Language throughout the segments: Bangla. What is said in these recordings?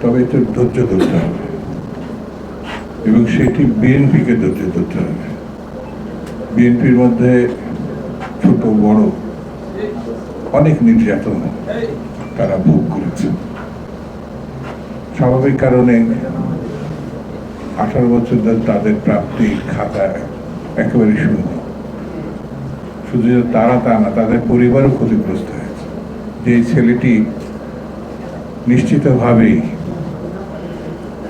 তবে এতে ধৈর্য ধরতে হবে এবং সেটি বিএনপিকে ধৈর্য ধরতে হবে। বিএনপির মধ্যে ছোট বড় অনেক নির্যাতন তারা ভোগ করেছে। স্বাভাবিক কারণে 18 বছর ধরে তাদের প্রাপ্তি খাতা একেবারে শূন্য। শুধু তারা তা না, তাদের পরিবারও ক্ষতিগ্রস্ত হয়েছে। যে ছেলেটি নিশ্চিতভাবেই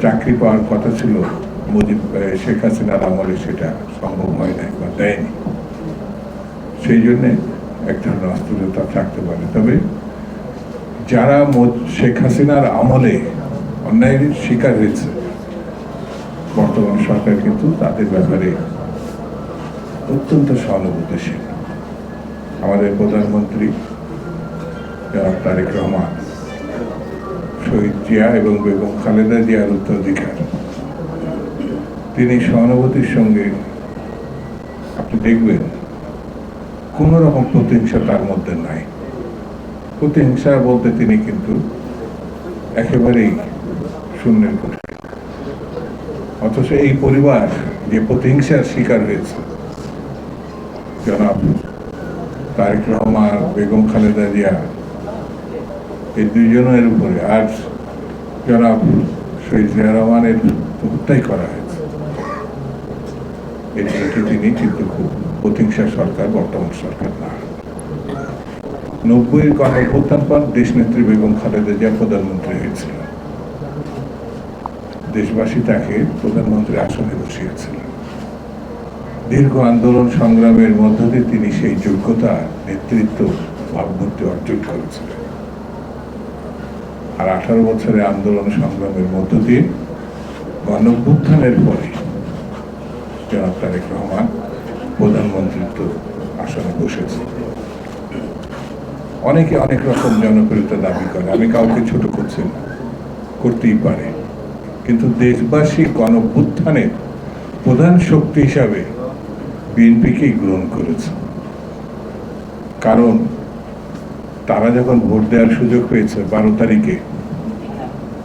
চাকরি পাওয়ার কথা ছিল শেখ হাসিনার আমলে, সেটা সম্ভব হয় না বা দেয়নি। সেই জন্যে এক ধরনের অস্থিরতা থাকতে পারে। তবে যারা শেখ হাসিনার আমলে অন্যায়ের শিকার হয়েছে, বর্তমান সরকার কিন্তু তাদের ব্যাপারে অত্যন্ত সহানুভূতিশীল। আমাদের প্রধানমন্ত্রী জনাব তারেক রহমান, শহীদ জিয়া এবং বেগম খালেদা জিয়ার উত্তরাধিকার, তিনি সহানুভূতির সঙ্গে, আপনি দেখবেন কোন রকম প্রতিহিংসা তার মধ্যে নাই। প্রতিহিংসা বলতে তিনি কিন্তু একেবারেই শূন্যের করে। অথচ এই পরিবার যে প্রতিহিংসার শিকার হয়েছে, জনাব তারেক রহমান, বেগম খালেদা জিয়া, এই দুইজনের উপরে আজ জনাব শহীদ জিয়া রহমানের হত্যাই করা হয়েছে। এটি তিনি কিন্তু খুব প্রতিহিংসা সরকার, বর্তমান সরকার না। 90-এর গণঅভ্যুত্থান পর দেশনেত্রী বেগম খালেদা জিয়া প্রধানমন্ত্রী হয়েছিল। দেশবাসী তাকে প্রধানমন্ত্রী আসনে বসিয়েছিলেন। দীর্ঘ আন্দোলন সংগ্রামের মধ্য দিয়ে তিনি সেই যোগ্যতা, নেতৃত্ব, ভাবমূর্তি অর্জন করেছিলেন। আর 18 বছরের আন্দোলন সংগ্রামের মধ্য দিয়ে গণঅভ্যুত্থানের পরে জনাব তারেক রহমান প্রধানমন্ত্রিত্ব আসনে বসেছে। অনেকে অনেক রকম জনপ্রিয়তা দাবি করে, আমি কাউকে ছোট করছি না, করতেই পারে। কিন্তু দেশবাসী গণঅভ্যুত্থানের প্রধান শক্তি হিসাবে বিএনপিকেই গ্রহণ করেছে। কারণ তারা যখন ভোট দেওয়ার সুযোগ পেয়েছে 12 তারিখে,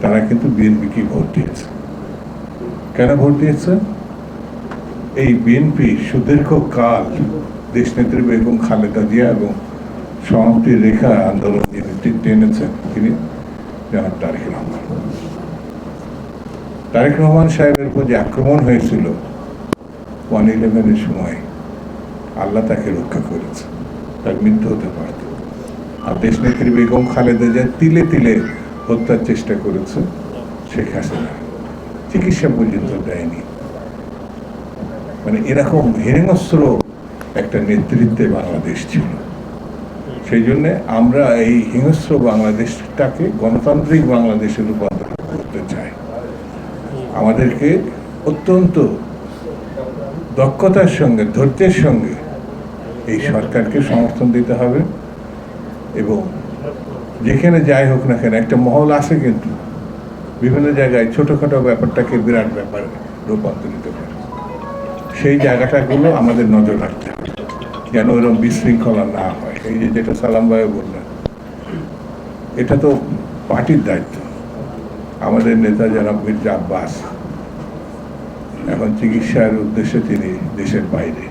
তারা কিন্তু বিএনপিকেই ভোট দিয়েছে। কেন ভোট দিয়েছে? এই বিএনপি সুদীর্ঘ কাল দেশনেত্রী বেগম খালেদা জিয়া এবং সমাপ্তির রেখা আন্দোলন টেনেছেন তিনি জনাব তারেক রহমান। তারেক রহমান সাহেবের উপর যে আক্রমণ হয়েছিল 1/11-এর সময়, আল্লাহ তাকে রক্ষা করেছে, তার মৃত্যু হতে পারত। আর দেশনেত্রী বেগম খালেদা জিয়া তিলে তিলে হত্যার চেষ্টা করেছে শেখ হাসিনা, চিকিৎসা পর্যন্ত দেয়নি। মানে এরকম হিংস্র একটা নেতৃত্বে বাংলাদেশ ছিল। সেই জন্য আমরা এই হিংস্র বাংলাদেশটাকে গণতান্ত্রিক বাংলাদেশে রূপান্তর করতে চাই। আমাদেরকে অত্যন্ত দক্ষতার সঙ্গে, ধৈর্যের সঙ্গে এই সরকারকে সমর্থন দিতে হবে। এবং যেখানে যাই হোক না কেন, একটা মহল আছে কিন্তু বিভিন্ন জায়গায় ছোটখাটো ব্যাপারটাকে বিরাট ব্যাপারে রূপান্তরিত করে। সেই জায়গাটাগুলো আমাদের নজর রাখতে হবে, যেন এরকম বিশৃঙ্খলা না হয়। এই যে যেটা সালাম ভাই বললেন, এটা তো পার্টির দায়িত্ব। আমাদের নেতা জনাব মির্জা আব্বাস এখন চিকিৎসার উদ্দেশ্যে তিনি দেশের বাইরে।